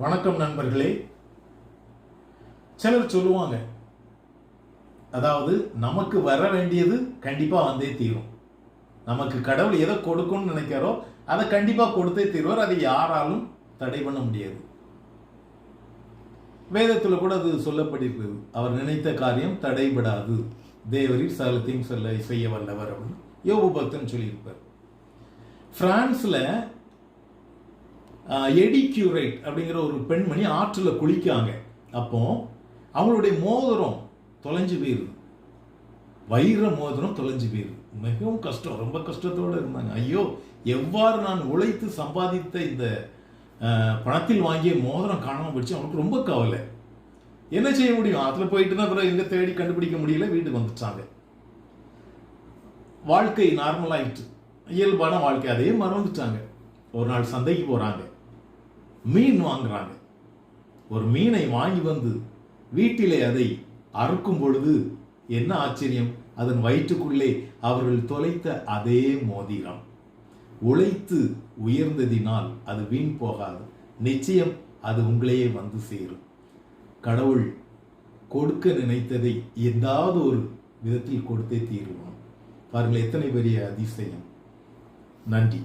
வணக்கம் நண்பர்களே. சிலர் சொல்லுவாங்க, அதாவது நமக்கு வர வேண்டியது கண்டிப்பா வந்தே தீரும். நமக்கு கடவுள் எதை கொடுக்கணும்னு நினைக்காரோ அதை கண்டிப்பா கொடுத்தே தீர்வார். அதை யாராலும் தடை பண்ண முடியாது. வேதத்துல கூட அது சொல்லப்பட்டிருக்கிறது. அவர் நினைத்த காரியம் தடைபடாது, தேவரீர் சகலத்தையும் செய்ய வல்லவர் அப்படின்னு யோபு பக்தன் சொல்லியிருப்பார். பிரான்ஸ்ல எடி கியூரைட் அப்படிங்கிற ஒரு பெண்மணி ஆற்றுல குளிக்காங்க. அப்போ அவங்களுடைய மோதிரம் தொலைஞ்சு போயிருது. வைர மோதிரம் தொலைஞ்சு போயிருது. மிகவும் கஷ்டம், ரொம்ப கஷ்டத்தோடு இருந்தாங்க. ஐயோ, எவ்வாறு நான் உழைத்து சம்பாதித்த இந்த பணத்தில் வாங்கிய மோதிரம் காணாமல் போயிடுச்சு. அவனுக்கு ரொம்ப கவலை. என்ன செய்ய முடியும்? அதுல போயிட்டுனா அப்புறம் எங்க தேடி கண்டுபிடிக்க முடியல. வீட்டுக்கு வந்துட்டாங்க. வாழ்க்கை நார்மல் ஆயிடுச்சு, இயல்பான வாழ்க்கை. அதே மறந்துட்டாங்க. ஒரு நாள் சந்தைக்கு போறாங்க, மீன் வாங்குறாங்க. ஒரு மீனை வாங்கி வந்து வீட்டிலே அதை அறுக்கும் பொழுது என்ன ஆச்சரியம், அதன் வயிற்றுக்குள்ளே அவர்கள் தொலைத்த அதே மோதிரம். உழைத்து உயர்ந்ததினால் அது வீண் போகாது, நிச்சயம் அது உங்களையே வந்து சேரும். கடவுள் கொடுக்க நினைத்ததை ஏதாவது ஒரு விதத்தில் கொடுத்தே தீருவோம். பாருங்கள், எத்தனை பெரிய அதிசயம். நன்றி.